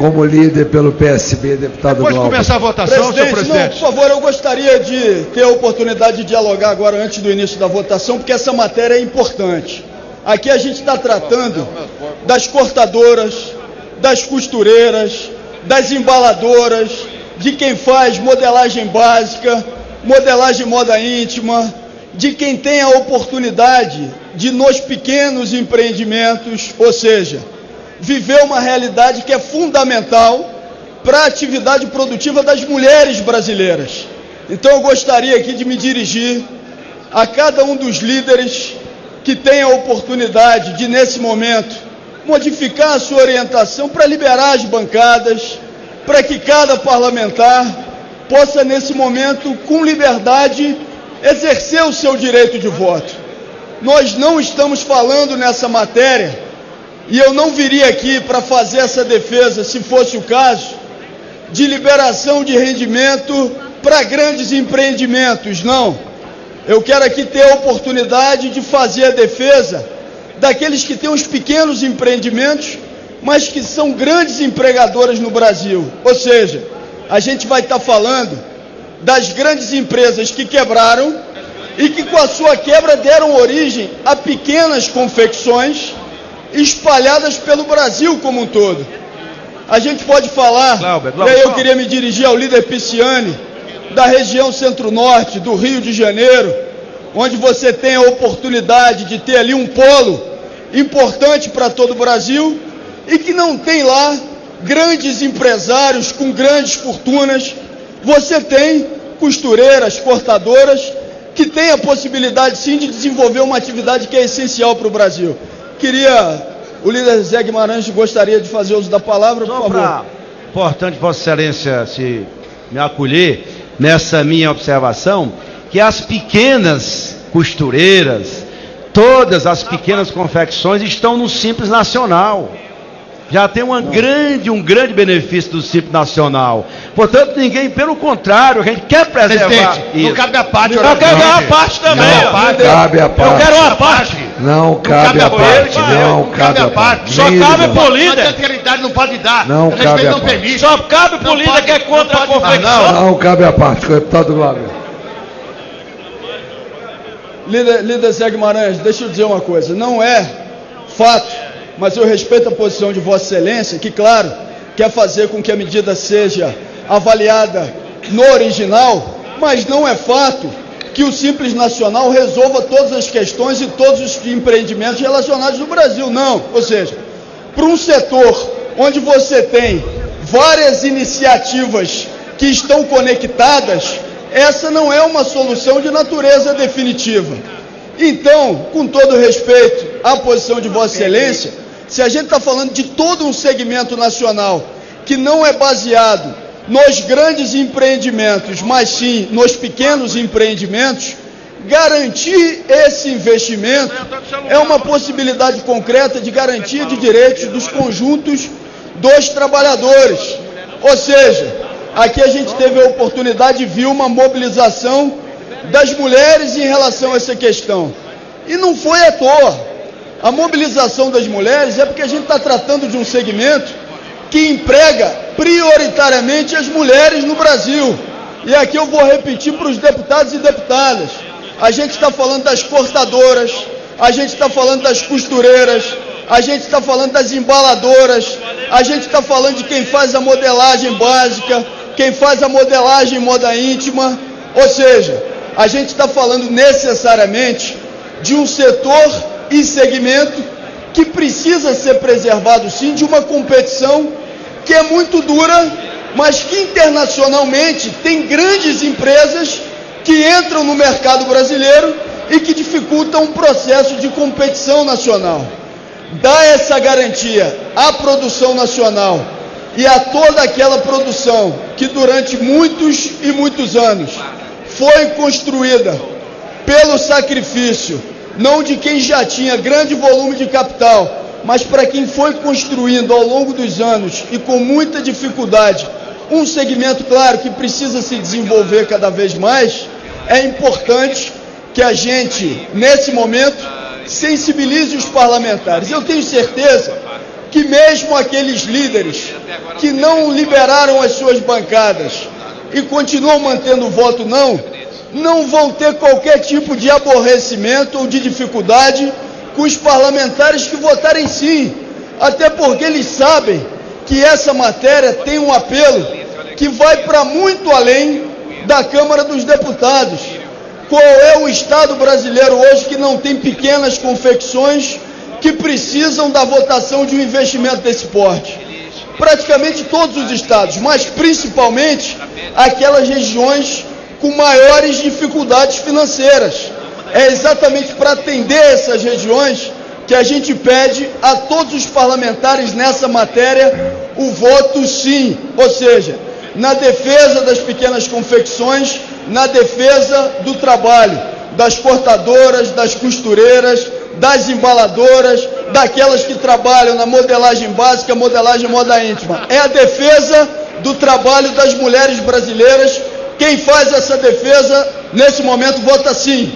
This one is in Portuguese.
como líder pelo PSB, deputado Glauber. Pode começar a votação, senhor presidente. Não, por favor, eu gostaria de ter a oportunidade de dialogar agora antes do início da votação, porque essa matéria é importante. Aqui a gente está tratando das cortadoras, das costureiras, das embaladoras, de quem faz modelagem básica, modelagem moda íntima, de quem tem a oportunidade de, nos pequenos empreendimentos, ou seja, viver uma realidade que é fundamental para a atividade produtiva das mulheres brasileiras. Então eu gostaria aqui de me dirigir a cada um dos líderes que tem a oportunidade de, nesse momento, modificar a sua orientação para liberar as bancadas, para que cada parlamentar possa, nesse momento, com liberdade, exercer o seu direito de voto. Nós não estamos falando nessa matéria, e eu não viria aqui para fazer essa defesa, se fosse o caso, de liberação de rendimento para grandes empreendimentos, não. Eu quero aqui ter a oportunidade de fazer a defesa daqueles que têm os pequenos empreendimentos, mas que são grandes empregadoras no Brasil. Ou seja, a gente vai estar falando das grandes empresas que quebraram e que, com a sua quebra, deram origem a pequenas confecções espalhadas pelo Brasil como um todo. A gente pode falar, Glauber, e aí eu queria me dirigir ao líder Pisciani, da região centro-norte do Rio de Janeiro, onde você tem a oportunidade de ter ali um polo importante para todo o Brasil e que não tem lá grandes empresários com grandes fortunas. Você tem costureiras, cortadoras, que têm a possibilidade sim de desenvolver uma atividade que é essencial para o Brasil. O líder Zé Guimarães gostaria de fazer uso da palavra, por favor. Importante Vossa Excelência se me acolher nessa minha observação, que as pequenas costureiras, todas as pequenas confecções estão no Simples Nacional. Já tem um grande benefício do Simples Nacional. Portanto, ninguém, pelo contrário, a gente quer preservar isso. Não cabe a parte. Eu quero uma parte também. Não cabe a parte. Eu quero uma parte. Não cabe a parte. Não cabe a parte. Só cabe pro líder. A realidade não pode dar. Não cabe a parte. Permite. Só cabe pro líder que é contra a confecção. Não cabe a parte, deputado Glauber. Líder Zé Guimarães, deixa eu dizer uma coisa. Não é fato, mas eu respeito a posição de Vossa Excelência, que, claro, quer fazer com que a medida seja avaliada no original, mas não é fato que o Simples Nacional resolva todas as questões e todos os empreendimentos relacionados no Brasil, não. Ou seja, para um setor onde você tem várias iniciativas que estão conectadas, essa não é uma solução de natureza definitiva. Então, com todo respeito à posição de Vossa Excelência, se a gente está falando de todo um segmento nacional que não é baseado nos grandes empreendimentos, mas sim nos pequenos empreendimentos, garantir esse investimento é uma possibilidade concreta de garantia de direitos dos conjuntos dos trabalhadores. Ou seja, aqui a gente teve a oportunidade de ver uma mobilização das mulheres em relação a essa questão. E não foi à toa. A mobilização das mulheres é porque a gente está tratando de um segmento que emprega prioritariamente as mulheres no Brasil. E aqui eu vou repetir para os deputados e deputadas. A gente está falando das cortadoras, a gente está falando das costureiras, a gente está falando das embaladoras, a gente está falando de quem faz a modelagem básica, quem faz a modelagem moda íntima. Ou seja, a gente está falando necessariamente de um setor e segmento que precisa ser preservado sim, de uma competição que é muito dura, mas que internacionalmente tem grandes empresas que entram no mercado brasileiro e que dificultam um processo de competição nacional. Dá essa garantia à produção nacional e a toda aquela produção que durante muitos e muitos anos foi construída pelo sacrifício, não de quem já tinha grande volume de capital, mas para quem foi construindo ao longo dos anos e com muita dificuldade um segmento, claro, que precisa se desenvolver cada vez mais. É importante que a gente, nesse momento, sensibilize os parlamentares. Eu tenho certeza que mesmo aqueles líderes que não liberaram as suas bancadas e continuam mantendo o voto não vão ter qualquer tipo de aborrecimento ou de dificuldade com os parlamentares que votarem sim, até porque eles sabem que essa matéria tem um apelo que vai para muito além da Câmara dos Deputados. Qual é o Estado brasileiro hoje que não tem pequenas confecções que precisam da votação de um investimento desse porte? Praticamente todos os estados, mas principalmente aquelas regiões com maiores dificuldades financeiras. É exatamente para atender essas regiões que a gente pede a todos os parlamentares nessa matéria o voto sim, ou seja, na defesa das pequenas confecções, na defesa do trabalho, das cortadoras, das costureiras, das embaladoras, daquelas que trabalham na modelagem básica, modelagem moda íntima. É a defesa do trabalho das mulheres brasileiras. Quem faz essa defesa, nesse momento, vota sim.